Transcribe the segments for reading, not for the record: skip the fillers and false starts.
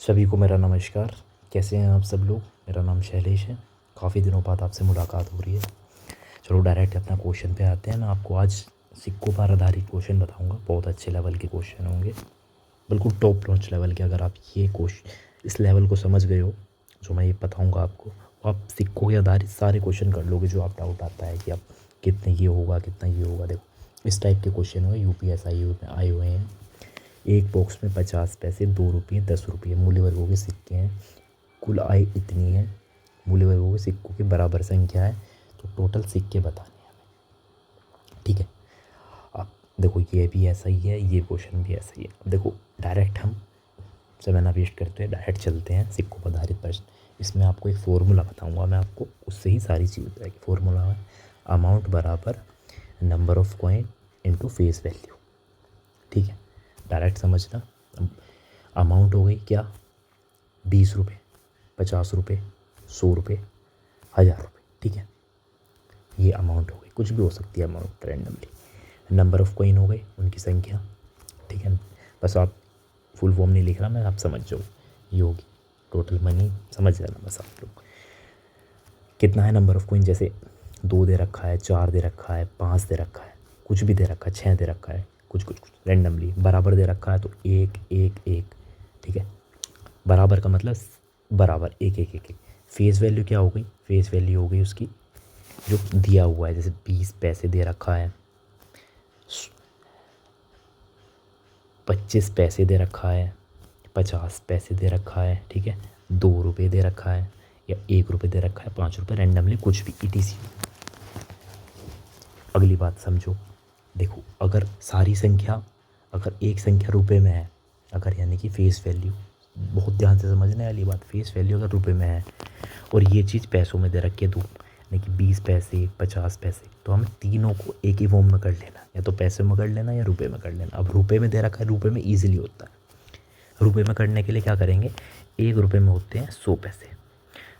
सभी को मेरा नमस्कार। कैसे हैं आप सब लोग। मेरा नाम शैलेश है। काफ़ी दिनों बाद आपसे मुलाकात हो रही है। चलो डायरेक्ट अपना क्वेश्चन पे आते हैं। मैं आपको आज सिक्कों पर आधारित क्वेश्चन बताऊंगा। बहुत अच्छे लेवल के क्वेश्चन होंगे, बिल्कुल टॉप नॉच लेवल के। अगर आप ये क्वेश्चन इस लेवल को समझ गए हो जो मैं ये बताऊँगा आपको, तो आप सिक्कों के आधारित सारे क्वेश्चन कर लोगे। जो आप डाउट आता है कि आप कितने ये होगा कितना ये होगा, देखो इस टाइप के क्वेश्चन हुए UPSI में आए हुए हैं। एक बॉक्स में 50 पैसे, 2 रुपये, 10 रुपये मूल्य वर्गों के सिक्के हैं। कुल आय इतनी है। मूल्य वर्गों के सिक्कों की बराबर संख्या है, तो टोटल सिक्के बताने हैं हमें। ठीक है, अब देखो ये भी ऐसा ही है, ये क्वेश्चन भी ऐसा ही है। अब देखो डायरेक्ट हम समय ना वेस्ट करते हैं, डायरेक्ट चलते हैं सिक्कों पर आधारित प्रश्न। इसमें आपको एक फॉर्मूला बताऊंगा मैं आपको, उससे ही सारी चीज़ बताएगी। फॉर्मूला है अमाउंट बराबर number of coin into face value. ठीक है, डायरेक्ट समझना। अमाउंट हो गई क्या, 20 रुपये, 50 रुपये, 100 रुपये, 1000 रुपये। ठीक है, ये अमाउंट हो गई, कुछ भी हो सकती है amount randomly. Number of coin हो गए, उनकी संख्या। ठीक है, बस आप फुल फॉर्म नहीं लिख रहा मैं, आप समझ जाओ। ये होगी टोटल मनी, समझ जाना बस आप लोग। कितना है नंबर ऑफ़ कॉइन, जैसे 2 दे रखा है, 4 दे रखा है, 5 दे रखा है, कुछ भी दे रखा है, 6 दे रखा है, कुछ कुछ कुछ रैंडमली बराबर दे रखा है, तो 1 1 1। ठीक है, बराबर का मतलब बराबर 1 1 1 1। फेस वैल्यू क्या हो गई, फेस वैल्यू हो गई उसकी जो दिया हुआ है। जैसे 20 पैसे दे रखा है, 25 पैसे दे रखा है, 50 पैसे दे रखा है। ठीक है, 2 रुपये दे रखा है, या 1 रुपये दे रखा है, 5 रुपये, रैंडमली कुछ भी ETC। अगली बात समझो। देखो अगर सारी संख्या, अगर एक संख्या रुपए में है, अगर यानी कि फेस वैल्यू, बहुत ध्यान से समझने वाली बात, फेस वैल्यू अगर रुपए में है और ये चीज़ पैसों में दे रखी है, दो यानी कि 20 पैसे, 50 पैसे, तो हमें तीनों को एक ही फॉर्म में कर लेना, या तो पैसे में कर लेना या रुपए में कर लेना। अब रुपए में दे रखा है, रुपए में ईजिली होता है। रुपए में करने के लिए क्या करेंगे, 1 रुपये में होते हैं 100 पैसे,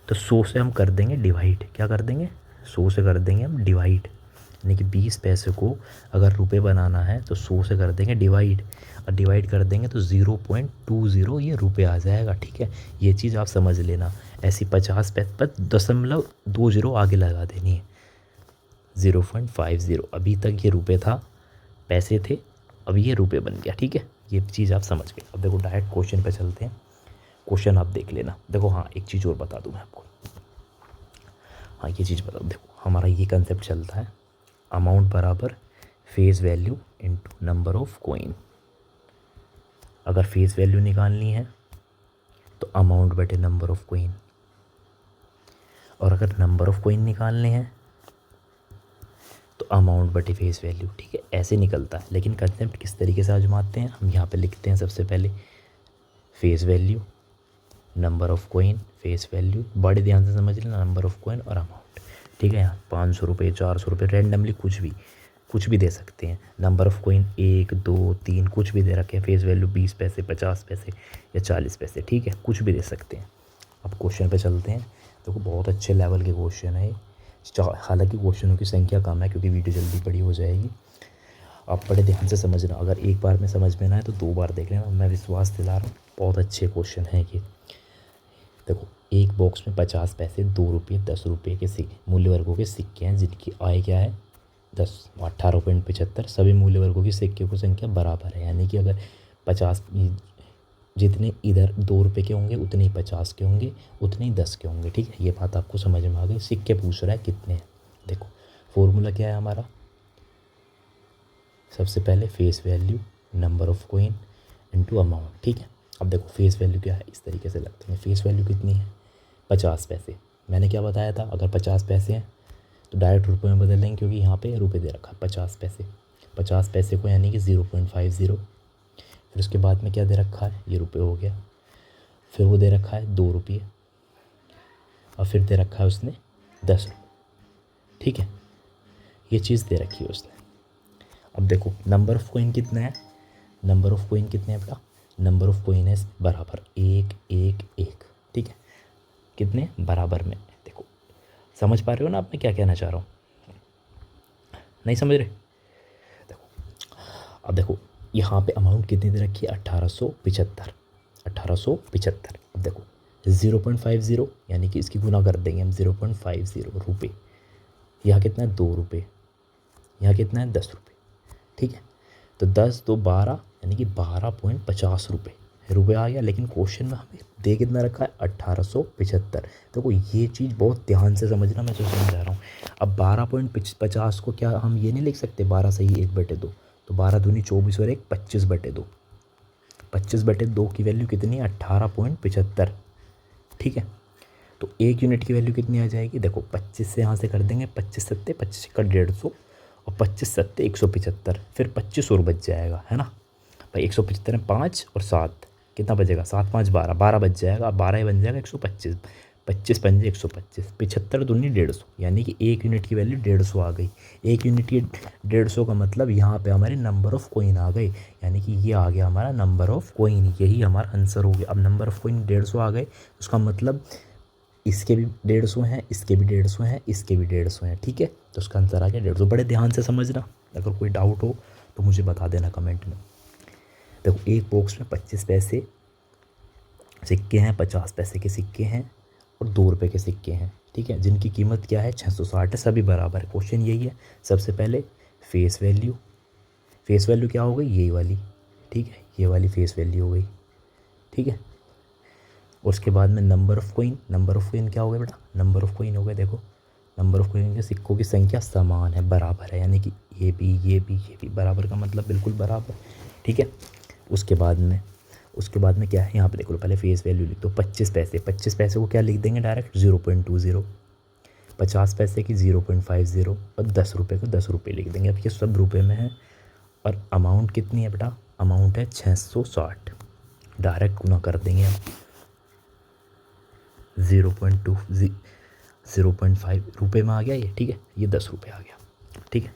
तो 100 से हम कर देंगे डिवाइड। क्या कर देंगे, 100 से कर देंगे हम डिवाइड। यानी कि 20 पैसे को अगर रुपए बनाना है तो 100 से कर देंगे डिवाइड, और डिवाइड कर देंगे तो 0.20 ये रुपए आ जाएगा। ठीक है, ये चीज़ आप समझ लेना। ऐसी 50 पैसे पर 0.20 आगे लगा देनी है, 0.50। अभी तक ये रुपए था, पैसे थे, अब ये रुपए बन गया। ठीक है, ये चीज़ आप समझ गए। अब देखो डायरेक्ट क्वेश्चन पे चलते हैं। क्वेश्चन आप देख लेना। देखो हाँ, एक चीज़ और बता दूँ मैं आपको। हाँ ये चीज़ बता, देखो हमारा ये कंसेप्ट चलता है, अमाउंट बराबर face value into number of coin. अगर फेस वैल्यू निकालनी है तो अमाउंट बटे नंबर ऑफ़ कॉइन, और अगर नंबर ऑफ़ कॉइन निकालने हैं तो अमाउंट बटे फेस वैल्यू। ठीक है, ऐसे निकलता है। लेकिन कंसेप्ट किस तरीके से आजमाते हैं, हम यहाँ पे लिखते हैं सबसे पहले face value, number of coin, face value, बड़े ध्यान से समझ लेना, नंबर ऑफ़ कॉइन और अमाउंट। ठीक है, यहाँ 500 रुपये, 400 रुपये, रैंडमली कुछ भी दे सकते हैं। नंबर ऑफ़ कॉइन 1 2 3 कुछ भी दे रखे हैं। फेस वैल्यू 20 पैसे, 50 पैसे या 40 पैसे। ठीक है, कुछ भी दे सकते हैं। अब क्वेश्चन पे चलते हैं। देखो बहुत अच्छे लेवल के क्वेश्चन है। हालांकि क्वेश्चनों की संख्या कम है क्योंकि वीडियो जल्दी बड़ी हो जाएगी। आप बड़े ध्यान से समझना। अगर एक बार में समझ में ना आए तो 2 बार देख लेना, मैं विश्वास दिला रहा हूँ। बहुत अच्छे क्वेश्चन हैं ये। देखो एक बॉक्स में 50 पैसे, 2 रुपये, 10 रुपये के सिक्के, मूल्य वर्गों के सिक्के हैं जिनकी आय क्या है 10, 18.75। सभी मूल्य वर्गों की सिक्के की संख्या बराबर है। यानी कि अगर 50 जितने इधर 2 रुपये के होंगे उतने ही 50 के होंगे, उतने ही 10 के होंगे। ठीक है, ये बात आपको समझ में आ गई। सिक्के पूछ रहा है कितने हैं। देखो फॉर्मूला क्या है हमारा, सबसे पहले face value number of coin into amount. ठीक है, अब देखो फेस वैल्यू क्या है, इस तरीके से लगते हैं। फेस वैल्यू कितनी है 50 पैसे। मैंने क्या बताया था, अगर 50 पैसे हैं तो डायरेक्ट रुपये में बदल देंगे क्योंकि यहाँ पे रुपये दे रखा है 50 पैसे। 50 पैसे को यानी कि 0.50, फिर उसके बाद में क्या दे रखा है, ये रुपये हो गया। फिर वो दे रखा है 2 रुपये, और फिर दे रखा है उसने 10 रुपये। ठीक है, ये चीज़ दे रखी है उसने। अब देखो नंबर ऑफ़ कॉइन कितना है, नंबर ऑफ़ कॉइन कितने हैं बेटा, नंबर ऑफ़ कॉइन है बराबर 1 1 1। ठीक है, कितने बराबर में। देखो समझ पा रहे हो ना आप मैं क्या कहना चाह रहा हूँ, नहीं समझ रहे। देखो अब देखो यहाँ पे अमाउंट कितनी दे रखी है 1875। 1875। अब देखो 0.50 यानी कि इसकी गुना कर देंगे हम 0.50 रुपये। यहाँ कितना है 2 रुपये, यहाँ कितना है 10 रुपये। ठीक है, तो 10 2 12 यानी कि 12.50 रुपये रुपये आ गया। लेकिन क्वेश्चन में हमें दे कितना रखा है 1875। देखो ये चीज़ बहुत ध्यान से समझना, मैं जो समझा रहा हूँ। अब 12.50 को क्या हम ये नहीं लिख सकते 12 सही 1/2, तो 12 दूनी 24 और 1 25/2। 25/2 की वैल्यू कितनी है 18.75। ठीक है, तो 1 यूनिट की वैल्यू कितनी आ जाएगी, देखो 25 से यहाँ से कर देंगे 25 सत्ते 25 का 150 और 25 सत्ते 175, फिर 25 और बच जाएगा, है ना भाई। 175 में 5 और 7 कितना बचेगा, 7 5 12, 12 बच जाएगा। अब 12 ही बन जाएगा 125, 25 पंजे 125, 75 दूनी 150, यानी कि 1 यूनिट की वैल्यू 150 आ गई। 1 यूनिट की 150 का मतलब यहाँ पे हमारे नंबर ऑफ़ कोइन आ गए, यानी कि ये आ गया हमारा नंबर ऑफ़ कोइन, यही हमारा आंसर हो गया। अब नंबर ऑफ़ कोइन 150 आ गए, उसका मतलब इसके भी 150 हैं, इसके भी 150 हैं, इसके भी 150 हैं। ठीक है, तो उसका आंसर आ गया 150। बड़े ध्यान से समझना, अगर कोई डाउट हो तो मुझे बता देना कमेंट में। देखो एक बॉक्स में 25 पैसे सिक्के हैं, 50 पैसे के सिक्के हैं और 2 रुपये के सिक्के हैं। ठीक है, जिनकी कीमत क्या है 660 है, सभी बराबर है। क्वेश्चन यही है। सबसे पहले फेस वैल्यू, फेस वैल्यू क्या हो गई यही वाली, ठीक है, ये वाली फेस वैल्यू हो गई। ठीक है, उसके बाद में number of coin, number of coin क्या हो गया बेटा, नंबर ऑफ़ कोइन हो गए। देखो नंबर ऑफ़ कोइन के सिक्कों की संख्या समान है, बराबर है, यानी कि ये भी ये भी ये भी बराबर का मतलब बिल्कुल बराबर। ठीक है, उसके बाद में क्या है, यहाँ पे देखो पहले फेस वैल्यू लिख दो 25 पैसे। 25 पैसे को क्या लिख देंगे डायरेक्ट 0.20, 50 पैसे की 0.50 और 10 रुपये को 10 रुपये लिख देंगे। अब ये सब रुपये में है और अमाउंट कितनी है बेटा, अमाउंट है 660। डायरेक्ट गुना कर देंगे हम 0.5 रुपये में आ गया ये। ठीक है, ये 10 रुपये आ गया। ठीक है,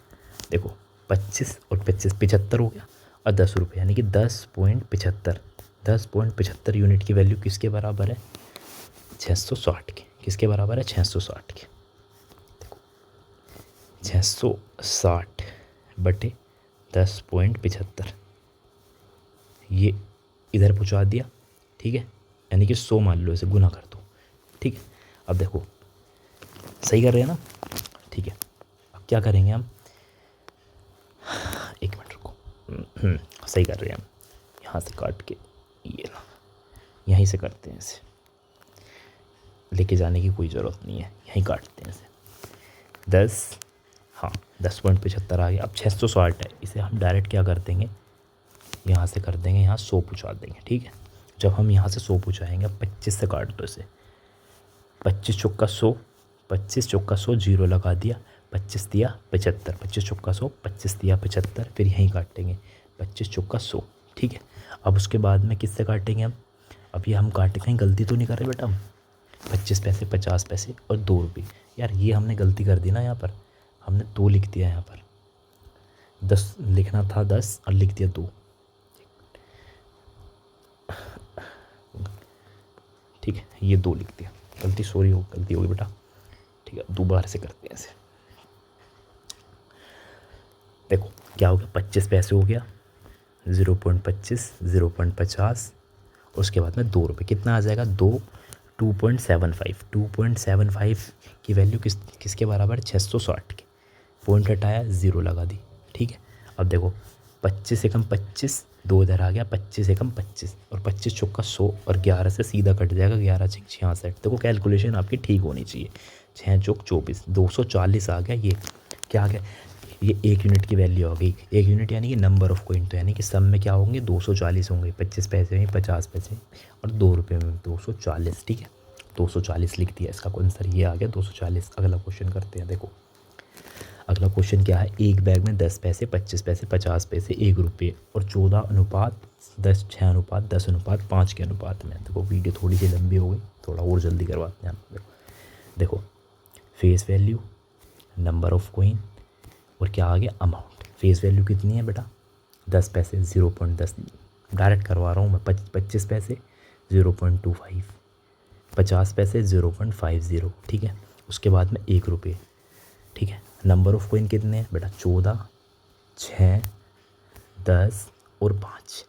देखो 25 और 25 75 हो गया और 10 रुपये, यानी कि 10.75। 10.75 यूनिट की वैल्यू किसके बराबर है 660 के। किसके बराबर है 660 के। देखो 660 बटे 10.75, ये इधर पहुँचा दिया। ठीक है, यानी कि 100 मान लो, इसे गुना कर दो। ठीक है, अब देखो सही कर रहे हैं ना। ठीक है, अब क्या करेंगे हम, एक मिनट रुको, सही कर रहे हैं हम। यहाँ से काट के ये ना, यहीं से करते हैं इसे, लेके जाने की कोई ज़रूरत नहीं है, यहीं काटते हैं इसे। 10.75 आ गया। अब 660 है, इसे हम डायरेक्ट क्या कर देंगे, यहाँ से कर देंगे, यहाँ 100 पूछा देंगे। ठीक है, जब हम यहाँ से 100 पूछाएंगे, 25 से काट दो इसे, 25 चौका 100, 25 चौका 100 जीरो लगा दिया, 25 दिया 75, 25 चौका 100, 25 दिया 75, फिर यहीं काटेंगे 25 चौका 100। ठीक है, अब उसके बाद में किससे काटेंगे हम, अब ये हम काटे, कहीं गलती तो नहीं कर रहे बेटा हम, 25 पैसे 50 पैसे और 2 रुपये। यार ये हमने गलती कर दी ना, यहाँ पर हमने 2 लिख दिया, यहाँ पर 10 लिखना था 10 और लिख दिया 2। ठीक है, ये 2 लिख दिया, गलती गलती हो गई बेटा। ठीक है, दोबारा से करते हैं इसे। देखो क्या हो गया, 25 पैसे हो गया, 0.25, 0.50, उसके बाद में 2 रुपये, कितना आ जाएगा 2.75। 2.75 की वैल्यू किसके बराबर 660 के। पॉइंट हटाया, ज़ीरो लगा दी। ठीक है, अब देखो 25 से कम 25, 2 इधर आ गया, 25 से कम 25 और 25 चौका 100 और 11 से सीधा कट जाएगा, 11 छक 66। देखो कैलकुलेशन आपकी ठीक होनी चाहिए। 6 चौक 24, 240 आ गया। ये क्या आ गया, ये 1 यूनिट की वैल्यू आ गई। 1 यूनिट यानी कि नंबर ऑफ़ कोइन, तो यानी कि सब में क्या होंगे 240 होंगे। 25 पैसे में 50 पैसे और 2 रुपये में 240। ठीक है, 240 लिख दिया, इसका आंसर ये आ गया 240। अगला क्वेश्चन करते हैं। देखो अगला क्वेश्चन क्या है, एक बैग में 10 पैसे 25 पैसे 50 पैसे 1 रुपये और 14:10, 6:10:5 के अनुपात में। देखो वीडियो थोड़ी सी लंबी हो गई, थोड़ा और जल्दी करवाते हैं आप। देखो face value, number of coin और क्या आ गया अमाउंट। फेस वैल्यू कितनी है बेटा 10 पैसे, 0.10 डायरेक्ट करवा रहा हूँ मैं। 25 पैसे 0.25, 50 पैसे 0.50। ठीक है, उसके बाद में 1 रुपये। ठीक है, नंबर ऑफ़ कोइन कितने हैं बेटा 14, 6, 10 और 5।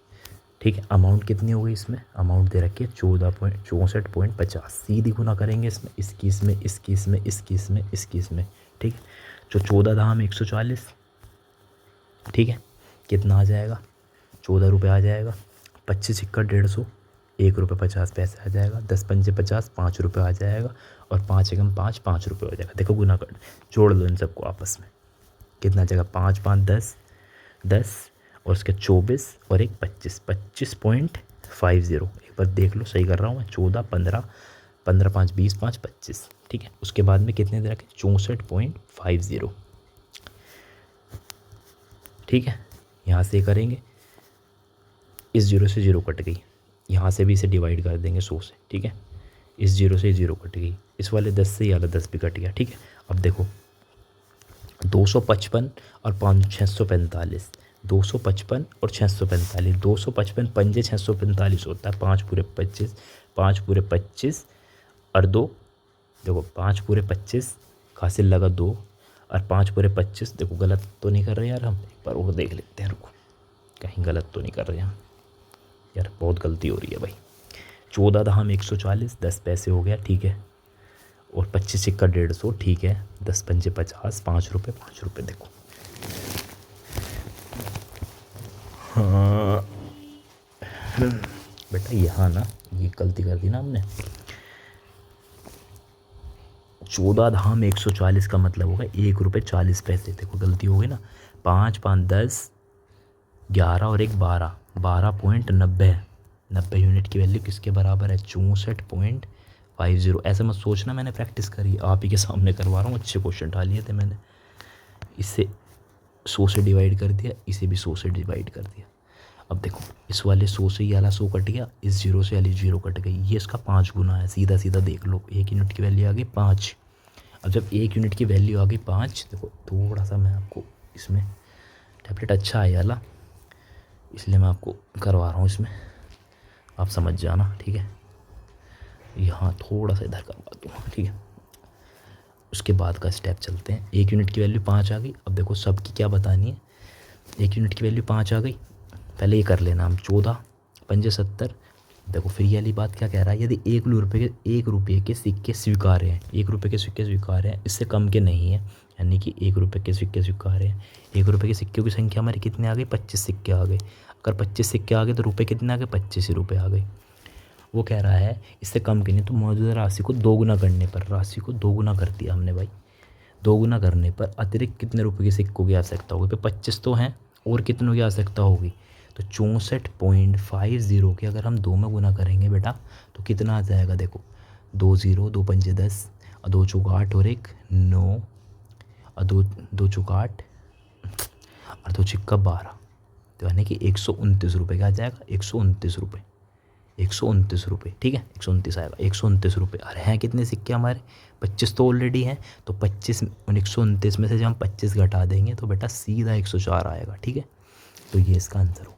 ठीक है। अमाउंट कितनी हो गई इसमें, अमाउंट दे रखी है 14.64.50, सीधी गुना करेंगे इसमें, 21 में, 21 में, 21 में, 21 में, ठीक है। जो 14 धाम 140, ठीक है, कितना आ जाएगा, 14 रुपये आ जाएगा। 25 सिक्का 150, 1 रुपये 50 पैसे आ जाएगा। 10 पंजे 50, 5 रुपये आ जाएगा। और 5 एकम 5, 5 रुपये हो जाएगा। देखो गुना कर, जोड़ लो इन सबको आपस में, कितना आ जाएगा, 5 5 10, 10 और उसके 24 और एक 25, 25.50। एक बार देख लो सही कर रहा हूँ मैं, 14 15, 15 5 20 5 25, ठीक है। उसके बाद में कितने दे रखे, 64.50, ठीक है। यहाँ से करेंगे, इस जीरो से जीरो कट गई, यहाँ से भी इसे डिवाइड कर देंगे 100 से, ठीक है। इस जीरो से जीरो कट गई, इस वाले 10 से ये वाला 10 भी कट गया, ठीक है। अब देखो 255 और 645, 255 और 645, 255 पंजे 645 होता है, 5 पूरे 25, 5 पूरे 25 और 2, देखो 5 पूरे 25, हासिल लगा 2 और 5 पूरे 25, देखो गलत तो नहीं कर रहे यार, हम एक बार और देख लेते हैं, रुको कहीं गलत तो नहीं कर रहे हम यार, बहुत गलती हो रही है भाई। 14 धाम 140, 10 पैसे हो गया, ठीक है। और 25 सिक्का 150, ठीक है। 10 पंजे 50, 5 रुपये 5 रुपये, देखो हाँ बेटा, यहाँ ना ये गलती कर दी ना हमने। 14 धाम 140 का मतलब होगा 1 रुपये 40 पैसे, देखो गलती हो गई ना। 5 5 10, 11 और एक 12, 12.90, 90 यूनिट की वैल्यू किसके बराबर है, 64.50। ऐसे मत सोचना मैंने प्रैक्टिस करी, आप ही के सामने करवा रहा हूँ, अच्छे क्वेश्चन डालिए थे मैंने। इसे 100 से डिवाइड कर दिया, इसे भी 100 से डिवाइड कर दिया। अब देखो इस वाले 100 से ये वाला 100 कट गया, इस जीरो से वाली जीरो कट गई, ये इसका 5 गुना है, सीधा सीधा देख लो। 1 यूनिट की वैल्यू आ गई 5। अब जब 1 यूनिट की वैल्यू आ गई 5, देखो थोड़ा सा मैं आपको इसमें टैबलेट अच्छा है वाला, इसलिए मैं आपको करवा रहा हूँ इसमें, आप समझ जाना, ठीक है। यहाँ थोड़ा सा इधर करवा दूँगा, ठीक है। उसके बाद का स्टेप चलते हैं। 1 यूनिट की वैल्यू 5 आ गई। अब देखो सबकी क्या बतानी है, 1 यूनिट की वैल्यू 5 आ गई, पहले ये कर लेना हम, 14 पंजे 70। देखो फिर ये वाली बात क्या कह रहा है, यदि 1 रुपये के सिक्के स्वीकार्य हैं, 1 रुपये के सिक्के स्वीकार्य हैं, इससे कम के नहीं है, यानी कि 1 रुपये के सिक्के स्वीकार्य हैं। 1 रुपये के सिक्कों की संख्या हमारी कितने आ गई, 25 सिक्के आ गए। अगर 25 सिक्के आ गए तो रुपये कितने आ गए, 25 ही रुपये आ गए। वो कह रहा है इससे कम के नहीं, तो मौजूदा राशि को दोगुना करने पर, राशि को दोगुना कर दिया हमने भाई, दोगुना करने पर अतिरिक्त कितने रुपये के सिक्कों की आवश्यकता होगी, तो 25 तो हैं, और कितनों की आवश्यकता होगी, तो 64.50 के अगर हम 2 में गुना करेंगे बेटा तो कितना आ जाएगा, देखो 2 0, 2 पंजे 10 और 2 चौक 8 और 1 9 और 2 चौक 8 और 2 छिक्का 12, तो यानी कि 129 रुपये का आ जाएगा, 129 रुपये, 129 रुपये, ठीक है। 129 आएगा, 129 रुपये। और हैं कितने सिक्के हमारे, 25 तो ऑलरेडी हैं, तो 25 129 में से जब हम 25 घटा देंगे तो बेटा सीधा 104 आएगा, ठीक है। तो ये इसका आंसर हो गया,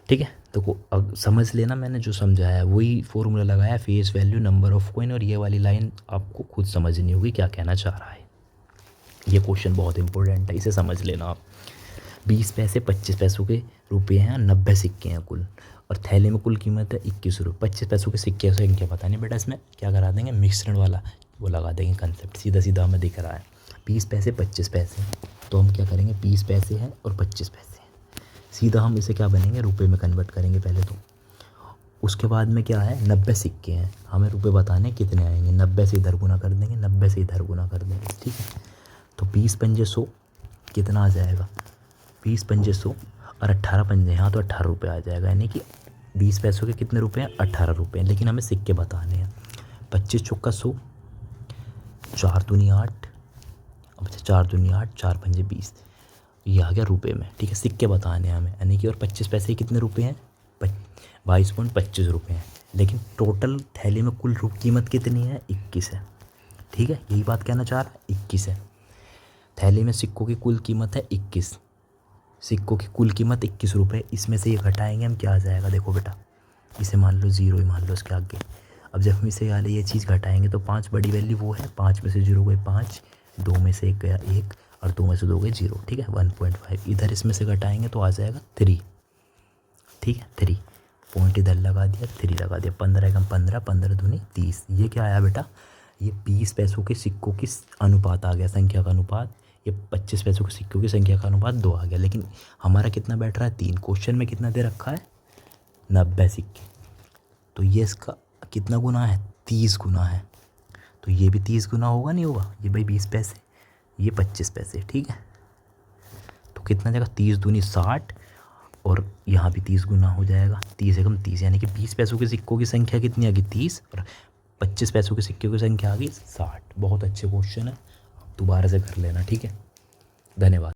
ठीक है। तो अब समझ लेना, मैंने जो समझाया है वही फॉर्मूला लगाया, face value number of coin, और ये वाली लाइन आपको खुद समझनी होगी क्या कहना चाह रहा है। ये क्वेश्चन बहुत इंपॉर्टेंट है, इसे समझ लेना आप। 20 पैसे 25 पैसों के रुपये हैं, 90 सिक्के हैं कुल, और थैले में कुल कीमत है 21 रुपये। 25 पैसों के सिक्के से क्या पता नहीं बेटा, इसमें क्या करा देंगे, मिक्सड वाला वो लगा देंगे कंसेप्ट, सीधा सीधा हमें दिख रहा है। 20 पैसे 25 पैसे, तो हम क्या करेंगे, 20 पैसे हैं और 25 पैसे हैं, सीधा हम इसे क्या बनेंगे, रुपये में कन्वर्ट करेंगे पहले तो। उसके बाद में क्या है, 90 सिक्के हैं, हमें रुपये बताने कितने आएंगे, 90 से इधर गुना कर देंगे, 90 से इधर गुना कर देंगे, ठीक है। तो 20 पंजे 100 कितना आ जाएगा, 20 पंजे 100 और 18 पंजे, यहाँ तो 18 रुपये आ जाएगा, यानी कि 20 पैसों के कितने रुपए हैं, 18 रुपये हैं, लेकिन हमें सिक्के बताने हैं। 25 चौका 100, 4 दूनी 8, अब 4 दूनी 8, 4 पंजे 20, ये आ गया रुपये में, ठीक है। सिक्के बताने हैं हमें, यानी कि और 25 पैसे कितने रुपये हैं, 22.25 रुपये हैं, लेकिन टोटल थैली में कुल कीमत कितनी है, 21 है, ठीक है। यही बात कहना चाह रहा है, 21 है। थैली में सिक्कों की कुल कीमत है 21, सिक्कों की कुल कीमत 21 रुपये, इसमें से ये घटाएंगे हम, क्या आ जाएगा, देखो बेटा इसे मान लो 0 ही मान लो इसके आगे। अब जब हम इसे वाले ये चीज़ घटाएंगे तो 5 बड़ी वैल्यू वो है, 5 में से 0 गए 5, 2 में से 1 गया 1 और 2 में से 2 गए 0, ठीक है। 1.5 इधर इसमें से घटाएंगे तो आ जाएगा 3, ठीक है। 3 पॉइंट इधर लगा दिया, 3 लगा दिया, 15 एकम 15, 15 दूनी 30। ये क्या आया बेटा, ये 20 पैसों के सिक्कों की अनुपात आ गया, संख्या का अनुपात। ये 25 पैसों के सिक्कों की संख्या का अनुपात 2 आ गया। लेकिन हमारा कितना बैठ रहा है, 3। क्वेश्चन में कितना दे रखा है, 90 सिक्के। तो ये इसका कितना गुना है, 30 गुना है। तो ये भी 30 गुना होगा, नहीं होगा। ये भाई 20 पैसे, ये 25 पैसे, ठीक है। तो कितना जाएगा, 30 दूनी 60, और यहाँ भी 30 गुना हो जाएगा। 30 एकम 30, यानी कि 20 पैसों के सिक्कों की संख्या कितनी आ गई, 30, और 25 पैसों के सिक्कों की संख्या आ गई 60। बहुत अच्छे क्वेश्चन है, दोबारा से कर लेना, ठीक है। धन्यवाद।